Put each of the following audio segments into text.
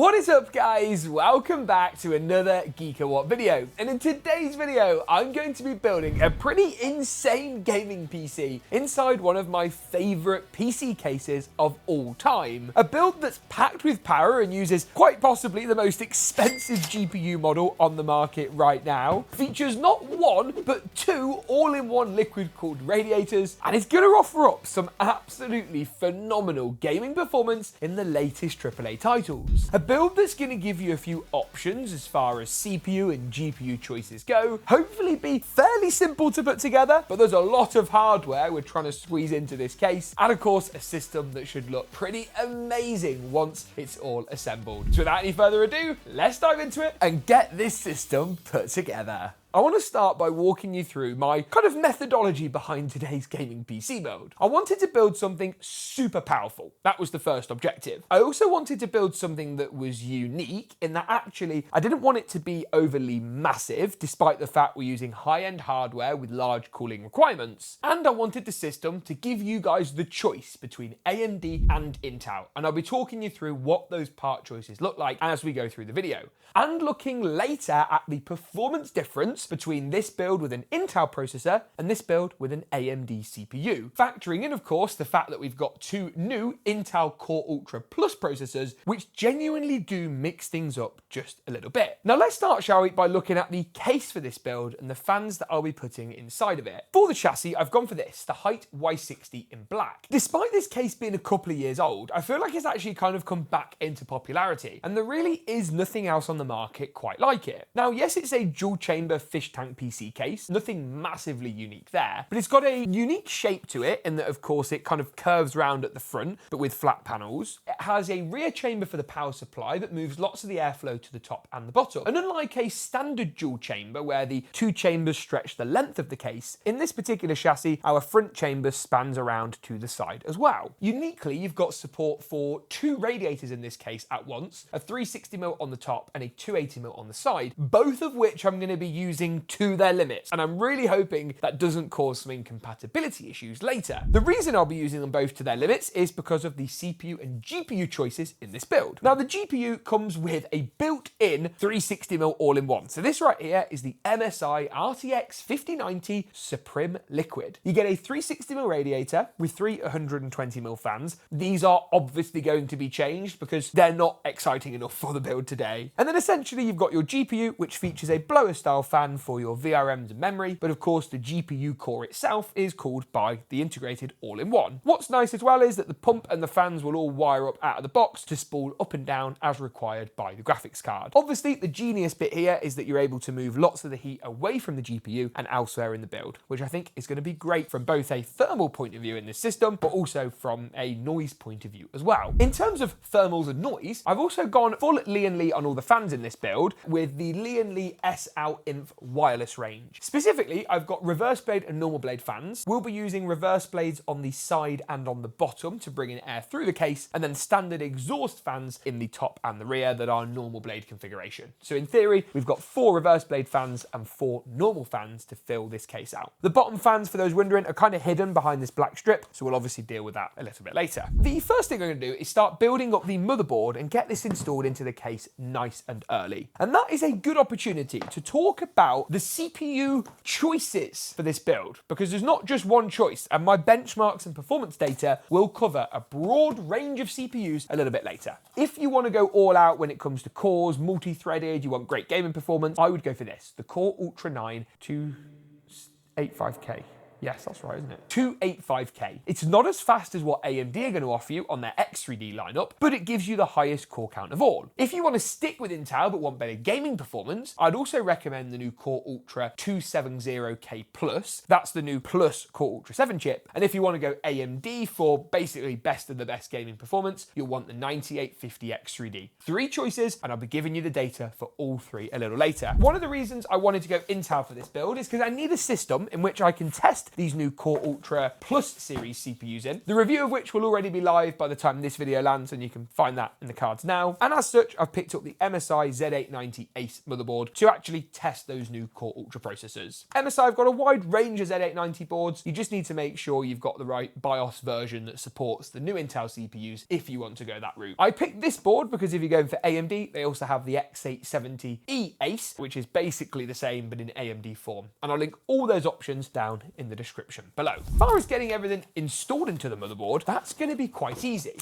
What is up, guys? Welcome back to another GeekaWhat video. And in today's video, I'm going to be building a pretty insane gaming PC inside one of my favorite PC cases of all time. A build that's packed with power and uses quite possibly the most expensive GPU model on the market right now. Features not one, but two all-in-one liquid-cooled radiators, and is going to offer up some absolutely phenomenal gaming performance in the latest AAA titles. A build that's going to give you a few options as far as CPU and GPU choices go, hopefully be fairly simple to put together, but there's a lot of hardware we're trying to squeeze into this case, and of course a system that should look pretty amazing once it's all assembled. So without any further ado, let's dive into it and get this system put together. I want to start by walking you through my kind of methodology behind today's gaming PC build. I wanted to build something super powerful. That was the first objective. I also wanted to build something that was unique in that actually I didn't want it to be overly massive, despite the fact we're using high-end hardware with large cooling requirements. And I wanted the system to give you guys the choice between AMD and Intel. And I'll be talking you through what those part choices look like as we go through the video. And looking later at the performance difference between this build with an Intel processor and this build with an AMD CPU. Factoring in, of course, the fact that we've got two new Intel Core Ultra Plus processors, which genuinely do mix things up just a little bit. Now let's start, shall we, by looking at the case for this build and the fans that I'll be putting inside of it. For the chassis, I've gone for this, the HYTE HY60 in black. Despite this case being a couple of years old, I feel like it's actually kind of come back into popularity, and there really is nothing else on the market quite like it. Now, yes, it's a dual chamber fish tank PC case, nothing massively unique there, but it's got a unique shape to it in that, of course, it kind of curves round at the front, but with flat panels. It has a rear chamber for the power supply that moves lots of the airflow to the top and the bottom. And unlike a standard dual chamber where the two chambers stretch the length of the case, in this particular chassis, our front chamber spans around to the side as well. Uniquely, you've got support for two radiators in this case at once, a 360mm on the top and a 280mm on the side, both of which I'm going to be using to their limits, and I'm really hoping that doesn't cause some incompatibility issues later. The reason I'll be using them both to their limits is because of the CPU and GPU choices in this build. Now, the GPU comes with a built-in 360mm all-in-one. So this right here is the MSI RTX 5090 Suprim Liquid. You get a 360mm radiator with three 120mm fans. These are obviously going to be changed because they're not exciting enough for the build today. And then essentially you've got your GPU, which features a blower-style fan for your VRMs and memory, but of course the GPU core itself is cooled by the integrated all-in-one. What's nice as well is that the pump and the fans will all wire up out of the box to spool up and down as required by the graphics card. Obviously, the genius bit here is that you're able to move lots of the heat away from the GPU and elsewhere in the build, which I think is going to be great from both a thermal point of view in this system, but also from a noise point of view as well. In terms of thermals and noise, I've also gone full Lian on all the fans in this build with the Lian SL-INF wireless range. Specifically, I've got reverse blade and normal blade fans. We'll be using reverse blades on the side and on the bottom to bring in air through the case, and then standard exhaust fans in the top and the rear that are normal blade configuration. So in theory, we've got 4 reverse blade fans and 4 normal fans to fill this case out. The bottom fans, for those wondering, are kind of hidden behind this black strip, so we'll obviously deal with that a little bit later. The first thing I'm going to do is start building up the motherboard and get this installed into the case nice and early. And that is a good opportunity to talk about the CPU choices for this build, because there's not just one choice, and my benchmarks and performance data will cover a broad range of CPUs a little bit later. If you want to go all out when it comes to cores, multi-threaded, you want great gaming performance, I would go for this, the Core Ultra 9 285K. Yes, that's right, isn't it? 285K. It's not as fast as what AMD are going to offer you on their X3D lineup, but it gives you the highest core count of all. If you want to stick with Intel but want better gaming performance, I'd also recommend the new Core Ultra 270K Plus. That's the new Plus Core Ultra 7 chip. And if you want to go AMD for basically best of the best gaming performance, you'll want the 9850 X3D. 3 choices, and I'll be giving you the data for all 3 a little later. One of the reasons I wanted to go Intel for this build is because I need a system in which I can test these new Core Ultra Plus series CPUs in, the review of which will already be live by the time this video lands, and you can find that in the cards now. And as such, I've picked up the MSI Z890 ACE motherboard to actually test those new Core Ultra processors. MSI have got a wide range of Z890 boards. You just need to make sure you've got the right BIOS version that supports the new Intel CPUs if you want to go that route. I picked this board because if you're going for AMD, they also have the X870E ACE, which is basically the same but in AMD form. And I'll link all those options down in the description below. As far as getting everything installed into the motherboard, that's going to be quite easy.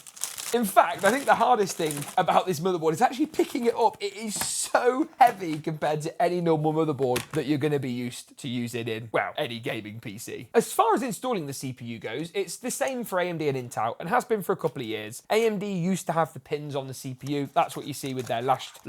In fact, I think the hardest thing about this motherboard is actually picking it up. It is so heavy compared to any normal motherboard that you're going to be used to using in, well, any gaming PC. As far as installing the CPU goes, it's the same for AMD and Intel and has been for a couple of years. AMD used to have the pins on the CPU. That's what you see with their last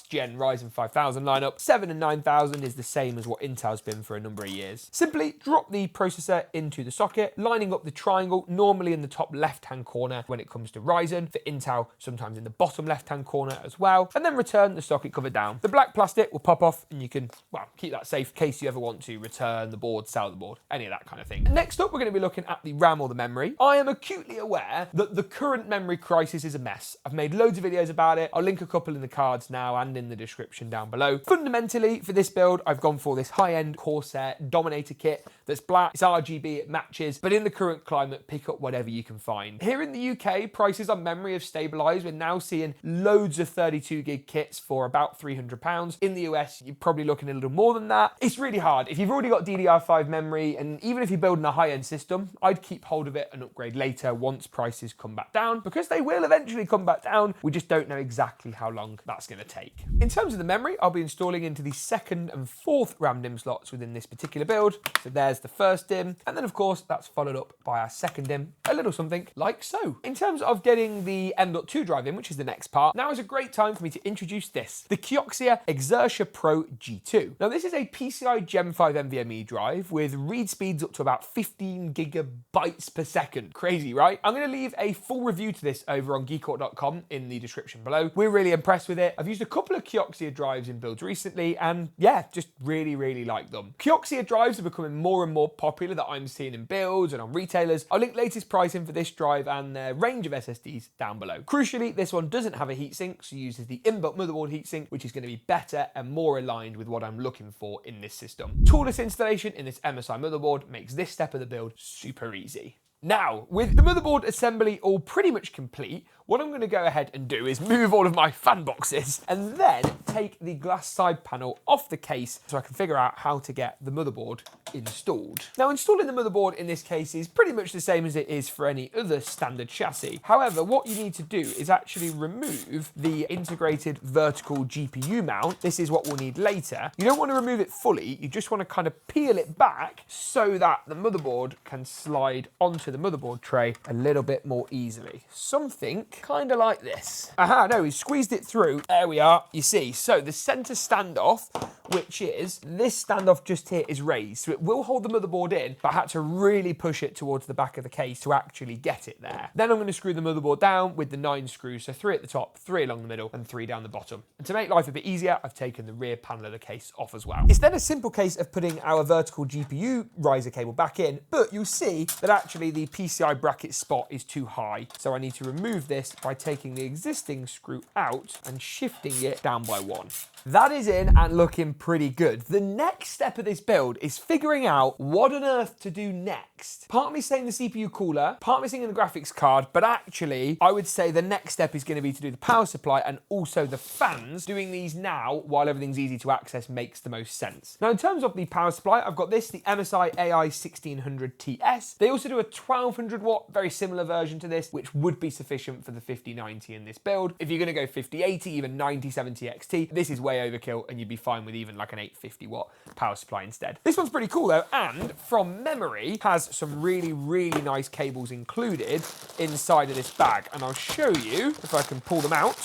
gen Ryzen 5000 lineup. 7 and 9000 is the same as what Intel's been for a number of years. Simply drop the processor into the socket, lining up the triangle, normally in the top left-hand corner when it comes to Ryzen, for Intel sometimes in the bottom left-hand corner as well, and then return the socket cover down. The black plastic will pop off and you can, well, keep that safe in case you ever want to return the board, sell the board, any of that kind of thing. Next up, we're going to be looking at the RAM or the memory. I am acutely aware that the current memory crisis is a mess. I've made loads of videos about it. I'll link a couple in the cards now and in the description down below. Fundamentally, for this build, I've gone for this high-end Corsair Dominator kit that's black, it's RGB, it matches, but in the current climate, pick up whatever you can find. Here in the UK, prices on memory have stabilised. We're now seeing loads of 32 gig kits for about £300. In the US, you're probably looking a little more than that. It's really hard. If you've already got DDR5 memory, and even if you're building a high-end system, I'd keep hold of it and upgrade later once prices come back down, because they will eventually come back down. We just don't know exactly how long that's going to take. In terms of the memory, I'll be installing into the 2nd and 4th RAM DIMM slots within this particular build. So there's the first DIMM, and then of course that's followed up by our second DIMM, a little something like so. In terms of getting the M.2 drive in, which is the next part, now is a great time for me to introduce this, the KIOXIA Exceria Pro G2. Now this is a PCI Gen 5 NVMe drive with read speeds up to about 15 gigabytes per second. Crazy, right? I'm going to leave a full review to this over on GeekaWhat.com in the description below. We're really impressed with it. I've used a couple of KIOXIA drives in builds recently and yeah, just really like them. KIOXIA drives are becoming more and more popular that I'm seeing in builds and on retailers. I'll link latest pricing for this drive and their range of SSDs down below. Crucially, this one doesn't have a heatsink, so uses the inbuilt motherboard heatsink, which is going to be better and more aligned with what I'm looking for in this system. Toolless installation in this MSI motherboard makes this step of the build super easy. Now, with the motherboard assembly all pretty much complete, what I'm going to go ahead and do is move all of my fan boxes and then take the glass side panel off the case so I can figure out how to get the motherboard installed. Now, installing the motherboard in this case is pretty much the same as it is for any other standard chassis. However, what you need to do is actually remove the integrated vertical GPU mount. This is what we'll need later. You don't want to remove it fully, you just want to kind of peel it back so that the motherboard can slide onto the motherboard tray a little bit more easily. Something kind of like this. Aha, no, we squeezed it through. There we are, you see. So the center standoff, which is this standoff just here, is raised. So it will hold the motherboard in, but I had to really push it towards the back of the case to actually get it there. Then I'm going to screw the motherboard down with the 9 screws. So 3 at the top, 3 along the middle, and 3 down the bottom. And to make life a bit easier, I've taken the rear panel of the case off as well. It's then a simple case of putting our vertical GPU riser cable back in, but you'll see that actually the PCI bracket spot is too high. So I need to remove this by taking the existing screw out and shifting it down by 1. That is in and looking pretty good. The next step of this build is figuring out what on earth to do next. Part of me saying the CPU cooler, part of me saying the graphics card, but actually I would say the next step is going to be to do the power supply and also the fans. Doing these now while everything's easy to access makes the most sense. Now in terms of the power supply, I've got this, the MSI AI600TS. They also do a 1200 watt, very similar version to this, which would be sufficient for the 5090 in this build. If you're going to go 5080, even 9070 XT, this is way overkill and you'd be fine with even like an 850 watt power supply instead. This one's pretty cool though, and from memory has some really nice cables included inside of this bag, and I'll show you if I can pull them out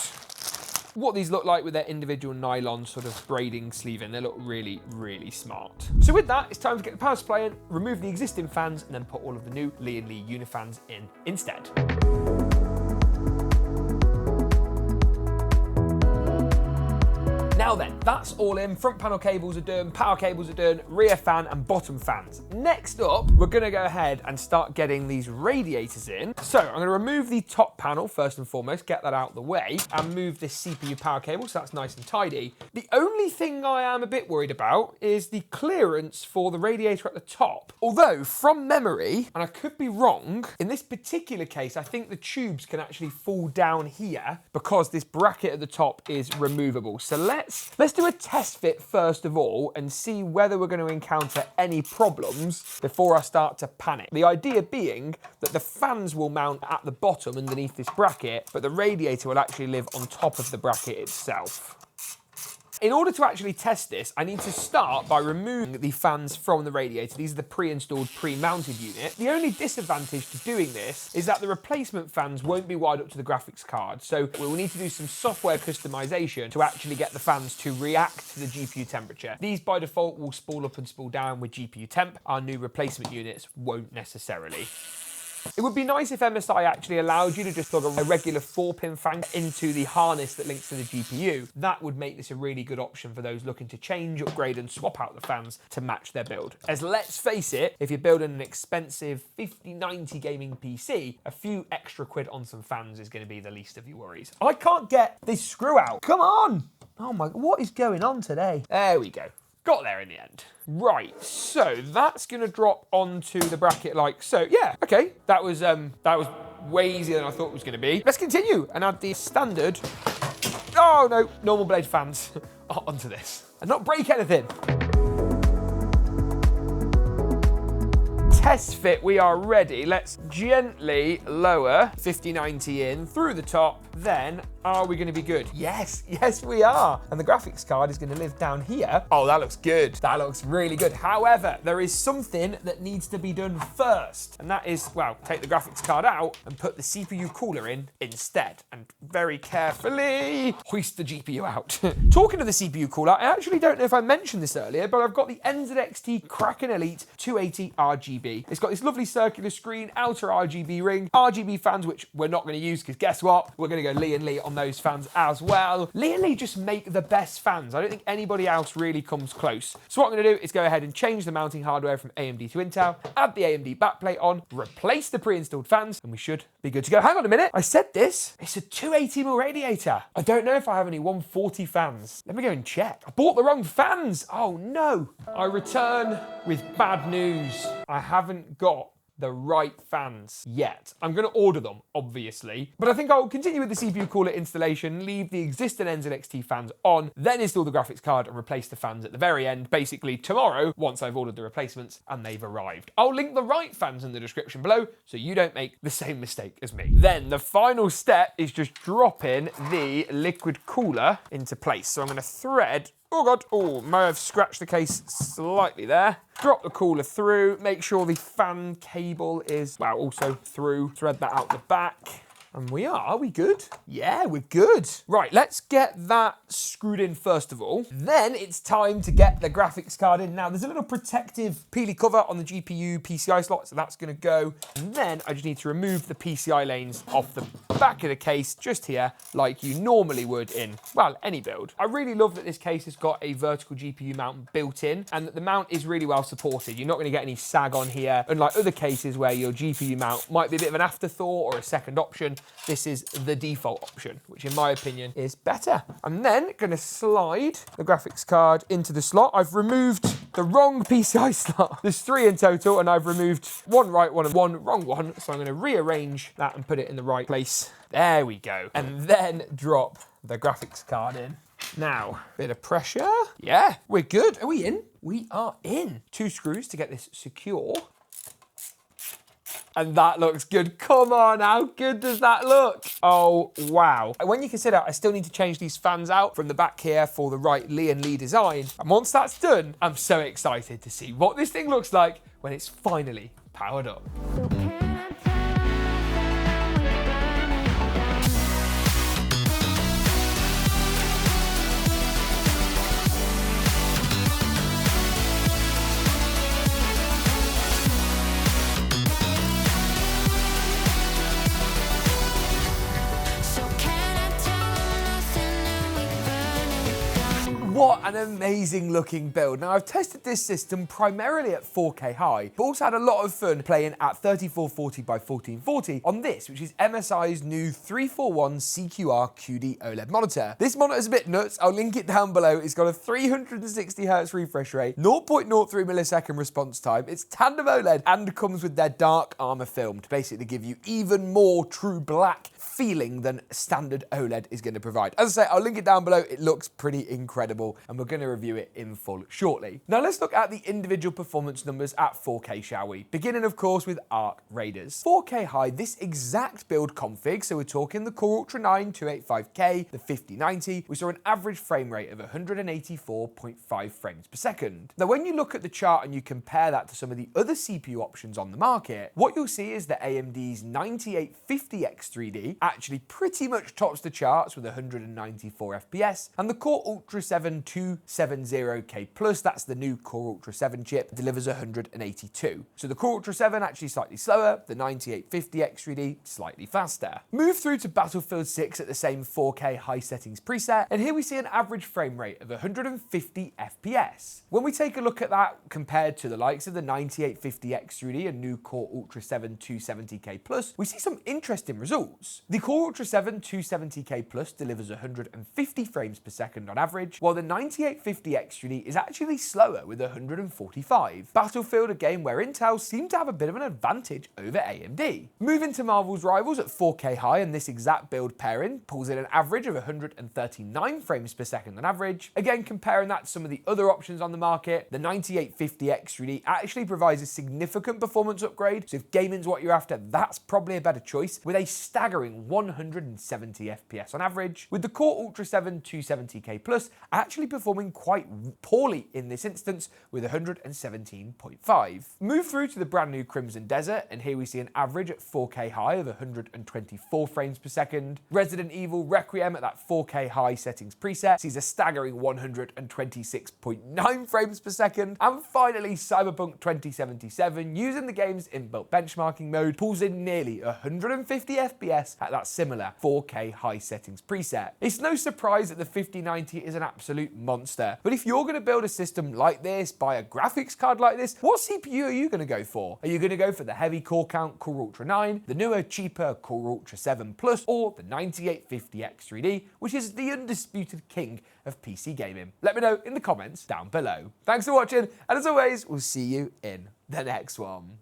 what these look like with their individual nylon sort of braiding sleeving. They look really smart. So with that, it's time to get the power supply in, remove the existing fans, and then put all of the new Lian Unifans in instead. Now Now then, that's all in. Front panel cables are done, power cables are done, rear fan and bottom fans. Next up, we're gonna go ahead and start getting these radiators in. So I'm gonna remove the top panel first and foremost, get that out of the way, and move this CPU power cable so that's nice and tidy. The only thing I am a bit worried about is the clearance for the radiator at the top. Although, from memory, and I could be wrong, in this particular case, I think the tubes can actually fall down here because this bracket at the top is removable. So let's do a test fit first of all and see whether we're going to encounter any problems before I start to panic. The idea being that the fans will mount at the bottom underneath this bracket, but the radiator will actually live on top of the bracket itself. In order to actually test this, I need to start by removing the fans from the radiator. These are the pre-installed, pre-mounted unit. The only disadvantage to doing this is that the replacement fans won't be wired up to the graphics card. So we'll need to do some software customization to actually get the fans to react to the GPU temperature. These by default will spool up and spool down with GPU temp. Our new replacement units won't necessarily. It would be nice if MSI actually allowed you to just plug a regular 4-pin fan into the harness that links to the GPU. That would make this a really good option for those looking to change, upgrade and swap out the fans to match their build. As let's face it, if you're building an expensive 5090 gaming PC, a few extra quid on some fans is going to be the least of your worries. I can't get this screw out. Come on! Oh my, what is going on today? There we go. Got there in the end. Right, so that's gonna drop onto the bracket like so. Yeah, okay, that was way easier than I thought it was gonna be. Let's continue and add the standard, oh no, normal blade fans onto this and not break anything. Test fit, we are ready. Let's gently lower 5090 in through the top. Then, are we gonna be good? Yes, yes we are. And the graphics card is gonna live down here. Oh, that looks good. That looks really good. However, there is something that needs to be done first. And that is, well, take the graphics card out and put the CPU cooler in instead. And very carefully hoist the GPU out. Talking of the CPU cooler, I actually don't know if I mentioned this earlier, but I've got the NZXT Kraken Elite 280 RGB. It's got this lovely circular screen, outer RGB ring, RGB fans, which we're not gonna use because guess what? We're gonna go Lian on those fans as well. Lian just make the best fans. I don't think anybody else really comes close. So what I'm gonna do is go ahead and change the mounting hardware from AMD to Intel, add the AMD backplate on, replace the pre-installed fans, and we should be good to go. Hang on a minute, I said this. It's a 280mm radiator. I don't know if I have any 140 fans. Let me go and check. I bought the wrong fans. Oh no. I return with bad news. I haven't got the right fans yet. I'm gonna order them, obviously, but I think I'll continue with the CPU cooler installation, leave the existing NZXT fans on, then install the graphics card and replace the fans at the very end, basically tomorrow, once I've ordered the replacements and they've arrived. I'll link the right fans in the description below so you don't make the same mistake as me. Then the final step is just dropping the liquid cooler into place. So I'm gonna thread, oh God, oh, may have scratched the case slightly there. Drop the cooler through, make sure the fan cable is, well, also through. Thread that out the back. And are we good? Yeah, we're good. Right, let's get that screwed in first of all. Then it's time to get the graphics card in. Now, there's a little protective peely cover on the GPU PCI slot, so that's gonna go. And then I just need to remove the PCI lanes off the back of the case, just here, like you normally would in, well, any build. I really love that this case has got a vertical GPU mount built in, and that the mount is really well supported. You're not gonna get any sag on here, unlike other cases where your GPU mount might be a bit of an afterthought or a second option. This is the default option, which in my opinion is better. I'm then gonna slide the graphics card into the slot. I've removed the wrong PCI slot. There's 3 in total, and I've removed one right one and one wrong one. So I'm gonna rearrange that and put it in the right place. There we go. And then drop the graphics card in. Now, bit of pressure. Yeah, we're good. Are we in? We are in. 2 screws to get this secure. And that looks good. Come on, how good does that look? Oh, wow. When you consider I still need to change these fans out from the back here for the right Lian design. And once that's done, I'm so excited to see what this thing looks like when it's finally powered up. What an amazing looking build. Now I've tested this system primarily at 4K high, but also had a lot of fun playing at 3440 by 1440 on this, which is MSI's new 341 CQR QD OLED monitor. This monitor is a bit nuts. I'll link it down below. It's got a 360 Hz refresh rate, 0.03 millisecond response time. It's tandem OLED and comes with their dark armor film to basically give you even more true black feeling than standard OLED is going to provide. As I say, I'll link it down below. It looks pretty incredible and we're going to review it in full shortly. Now let's look at the individual performance numbers at 4K, shall we? Beginning of course with Arc Raiders. 4K high, this exact build config, so we're talking the Core Ultra 9 285K, the 5090, we saw an average frame rate of 184.5 frames per second. Now when you look at the chart and you compare that to some of the other CPU options on the market, what you'll see is that AMD's 9850X3D actually pretty much tops the charts with 194 FPS, and the Core Ultra 7 270K Plus, that's the new Core Ultra 7 chip, delivers 182. So the Core Ultra 7 actually slightly slower, the 9850X3D slightly faster. Move through to Battlefield 6 at the same 4K high settings preset, and here we see an average frame rate of 150 FPS. When we take a look at that compared to the likes of the 9850X3D and new Core Ultra 7 270K Plus, we see some interesting results. The Core Ultra 7 270K Plus delivers 150 frames per second on average, while the 9850X3D is actually slower with 145. Battlefield, a game where Intel seemed to have a bit of an advantage over AMD. Moving to Marvel's Rivals at 4K high, and this exact build pairing pulls in an average of 139 frames per second on average. Again, comparing that to some of the other options on the market, the 9850X3D actually provides a significant performance upgrade, so if gaming's what you're after, that's probably a better choice, with a staggering 170 FPS on average, with the Core Ultra 7 270K Plus actually performing quite poorly in this instance with 117.5. Move through to the brand new Crimson Desert, and here we see an average at 4K high of 124 frames per second. Resident Evil Requiem at that 4K high settings preset sees a staggering 126.9 frames per second. And finally, Cyberpunk 2077, using the game's inbuilt benchmarking mode, pulls in nearly 150 FPS at that similar 4K high settings preset. It's no surprise that the 5090 is an absolute monster, but if you're going to build a system like this, buy a graphics card like this, what CPU are you going to go for? Are you going to go for the heavy core count Core Ultra 9, the newer, cheaper Core Ultra 7 Plus, or the 9850X3D, which is the undisputed king of PC gaming? Let me know in the comments down below. Thanks for watching, and as always, we'll see you in the next one.